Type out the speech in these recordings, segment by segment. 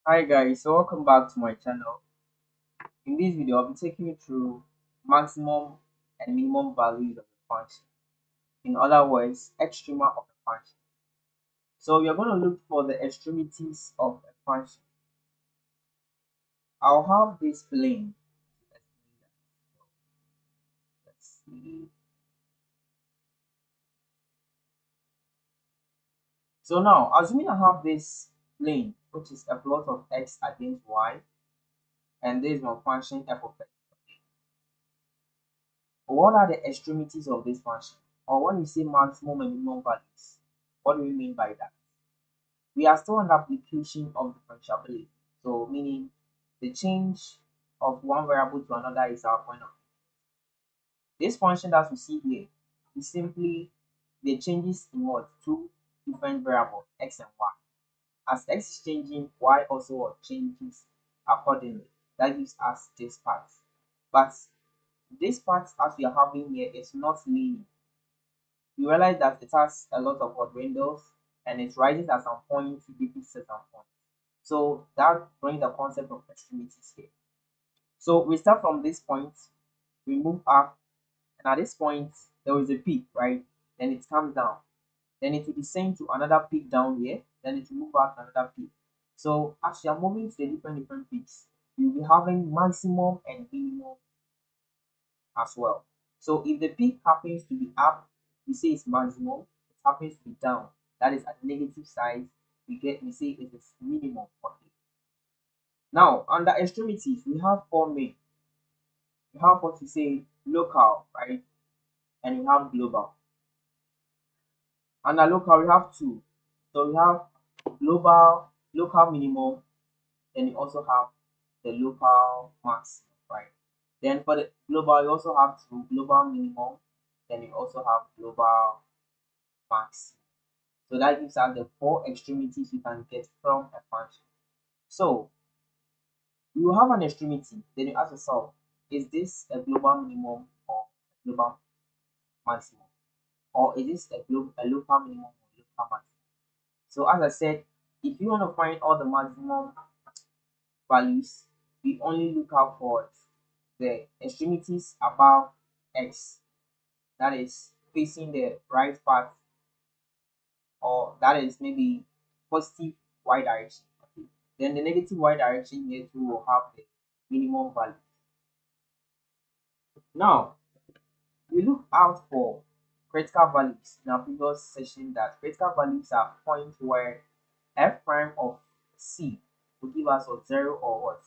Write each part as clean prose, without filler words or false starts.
Hi guys, so welcome back to my channel. In this video, I'll be taking you through maximum and minimum values of a function. In other words, extrema of a function. So you're going to look for the extremities of a function. I'll have this plane. Let's see. So now, assuming I have this plane, which is a plot of x against y, and this is my function f of x. What are the extremities of this function? Or when you say maximum and minimum values, what do we mean by that? We are still on the application of differentiability. So meaning the change of one variable to another is our point of view. This function that we see here is simply the changes in what two different variables x and y. As x is changing, y also changes accordingly. That gives us this part. But this part as we are having here is not linear. You realize that it has a lot of odd windows and it rises at some point, it decreases at some point. So that brings the concept of extremities here. So we start from this point, we move up, and at this point there is a peak, right? Then it comes down. Then it will descend to another peak down here, then it will move up to another peak. So as you are moving to the different peaks, you'll be having maximum and minimum as well. So if the peak happens to be up, we say it's maximum. It happens to be down, that is at the negative side, we say it is minimum. Okay. Now under extremities, we have four main. We have what we say local, right? And we have global. Under local, we have two. So we have local minimum, then you also have the local max, right? Then for the global, you also have two global minimum, then you also have global max. So that gives us the four extremities you can get from a function. So you have an extremity, then you ask yourself, is this a global minimum or a global maximum? Or is this a local minimum or local maximum? So as I said, if you want to find all the maximum values, we only look out for the extremities above x, that is facing the right path, or that is maybe positive y direction. Okay. Then the negative y direction here too will have the minimum value. Now we look out for critical values in our previous session, that critical values are points where f prime of c will give us a zero or what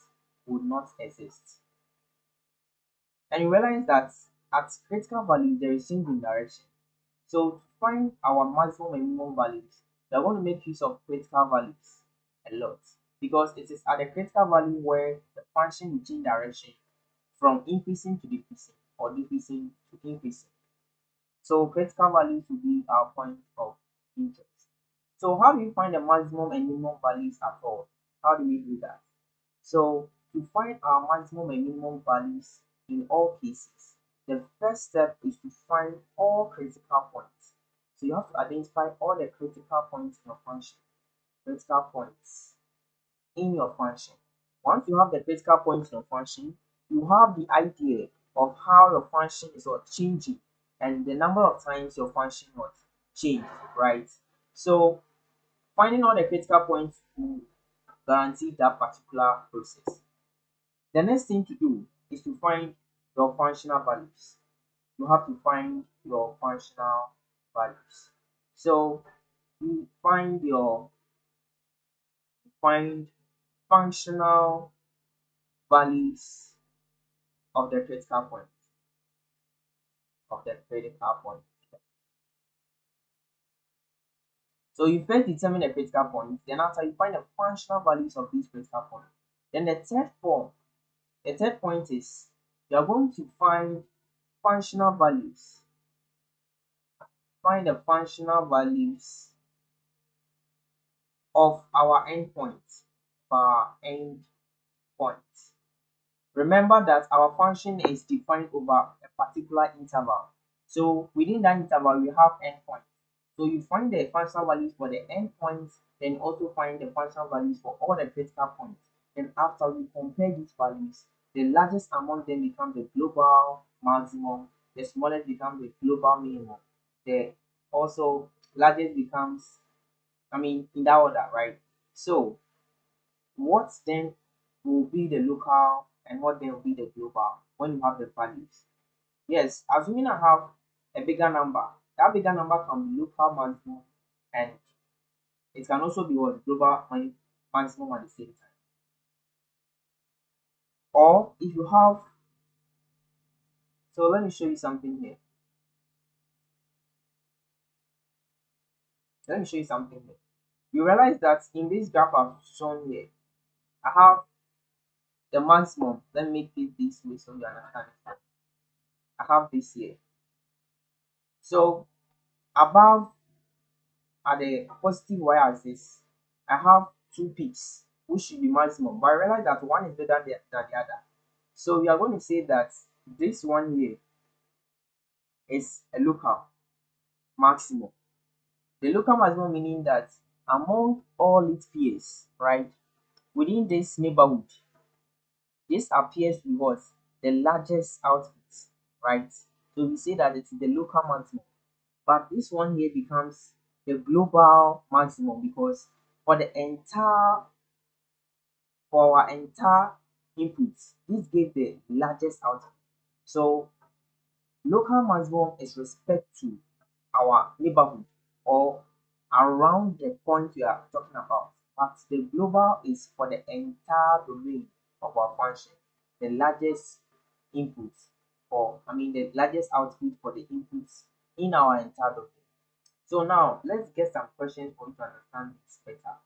would not exist. And you realize that at critical value there is change in direction. So to find our maximum and minimum values, we are going to make use of critical values a lot, because it is at the critical value where the function will change direction from increasing to decreasing or decreasing to increasing. So critical values will be our point of interest. So how do you find the maximum and minimum values at all? How do we do that? So to find our maximum and minimum values in all cases, the first step is to find all critical points. So you have to identify all the critical points in your function. Critical points in your function. Once you have the critical points in your function, you have the idea of how your function is changing and the number of times your function will change, right? So finding all the critical points will guarantee that particular process. The next thing to do is to find your functional values. You have to find your functional values. So you find functional values of the critical point of the critical point. So you first determine the critical point, then after you find the functional values of these critical points. Then the third point is you are going to find functional values. Find the functional values of our endpoints. Our endpoints. Remember that our function is defined over a particular interval. So within that interval, we have endpoints. So you find the functional values for the endpoints, then also find the functional values for all the critical points. Then after we compare these values, the largest among them becomes the global maximum, the smallest becomes the global minimum. The also largest becomes, I mean, in that order, right? So what then will be the local and what then will be the global when you have the values? Yes, assuming I have a bigger number, that bigger number can be local maximum and it can also be what global maximum at the same time. Or if you have, so let me show you something here. Let me show you something here. You realize that in this graph I've shown here, I have the maximum. Let me make it this way so you understand. I have this here. So above at the positive y-axis, I have two peaks, which should be maximum. But I realize that one is better than the other. So we are going to say that this one here is a local maximum. The local maximum meaning that among all its peers, right, within this neighborhood, this appears to be what? The largest output, right? So we say that it's the local maximum. But this one here becomes the global maximum because for the entire for our entire inputs, this gave the largest output. So local maximum is respect to our neighborhood or around the point we are talking about. But the global is for the entire domain of our function, the largest input the largest output for the inputs in our entire domain. So now let's get some questions for you to understand this better.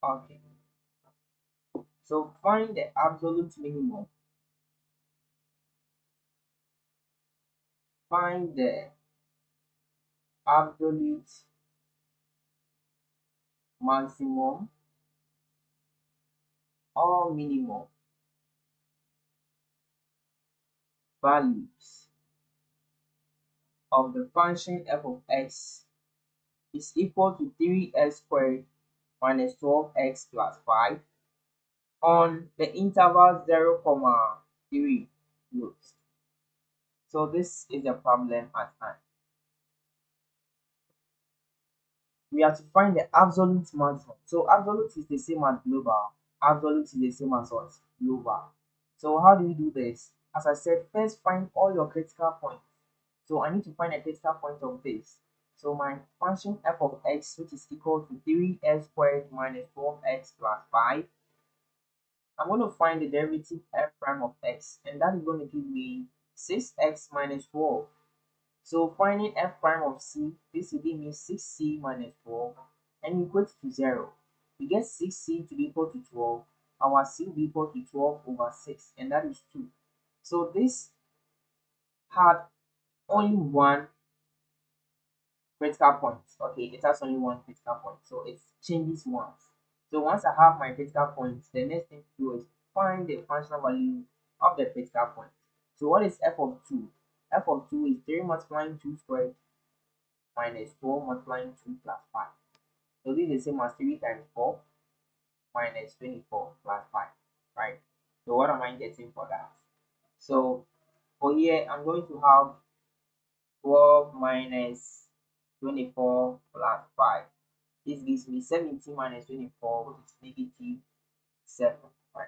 Okay, so find the absolute minimum, find the absolute maximum or minimum values of the function f of x is equal to 3x squared minus 12x plus 5 on the interval 0 comma 3 rows. So this is the problem at hand. We have to find the absolute maximum. So absolute is the same as global. Absolute is the same as what? Global. So how do we do this? As I said, first find all your critical points. So I need to find a critical point of this. So my function f of x, which is equal to 3x squared minus 12x plus 5. I'm going to find the derivative f prime of x, and that is going to give me 6x minus 12. So finding f prime of c, this will give me 6c minus 12 and equals to 0. We get 6c to be equal to 12. Our c will be equal to 12 over 6, and that is 2. So this had only one critical point. Okay, it has only one critical point, so it changes once. So once I have my critical point, the next thing to do is find the functional value of the critical point. So what is f of 2? F of 2 is 3 multiplying 2 squared minus 12 multiplying 2 plus 5. So this is the same as 3 times 4 minus 24 plus 5, right? So what am I getting for that? So for here, I'm going to have 12 minus 24 plus 5. This gives me 17 minus 24, which is negative 7, right?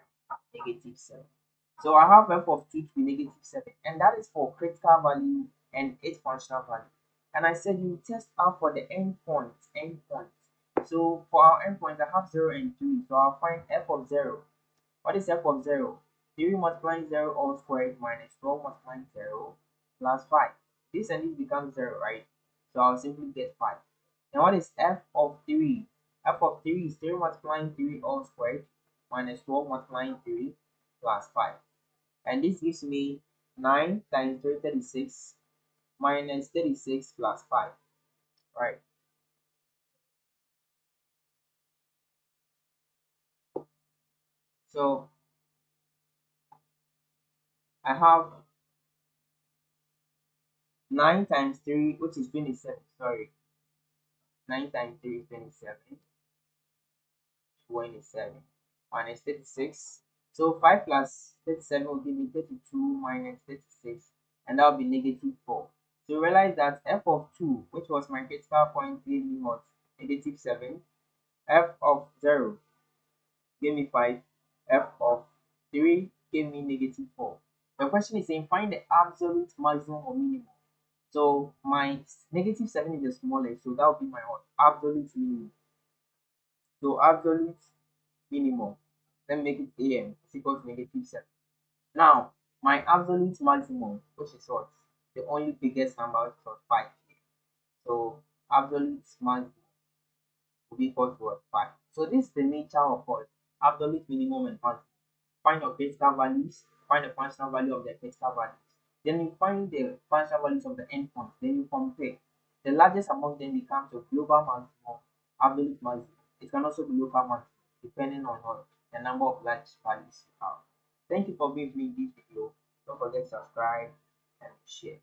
Negative 7. So I have f of 2 to be negative 7, and that is for critical value and its functional value. And I said you test out for the endpoints. So for our endpoints, I have 0 and 3. So I'll find f of 0. What is f of 0? 3 multiplying 0 all squared minus 12 multiplying 0 plus 5. This and this becomes 0, right? So I'll simply get 5. Now what is f of 3? F of 3 is 3 multiplying 3 all squared minus 12 multiplying 3 plus 5. And this gives me 9 times 3, 36 minus 36 plus 5, right? So I have 9 times 3, which is 27. Sorry, 9 times 3 is 27. 27 minus 36. So 5 plus 37 will give me 32 minus 36, and that will be negative 4. So realize that f of 2, which was my critical point, gave me what? Negative 7. F of 0 gave me 5. F of 3 gave me negative 4. The question is saying find the absolute maximum or minimum. So my negative 7 is the smallest, so that will be my what? Absolute minimum. So absolute minimum. Let me make it am is equal to negative 7. Now, my absolute maximum, which is what? The only biggest number, which is what? 5. So, absolute maximum will be equal to what? 5. So, this is the nature of what? Absolute minimum and maximum. Find your critical values, find the functional value of the critical values. Then you find the functional values of the endpoints. Then you compare. The largest among them becomes your global maximum, absolute maximum. It can also be local maximum, depending on what the number of large values you have. Thank you for being with me in this video. Don't forget to subscribe and share.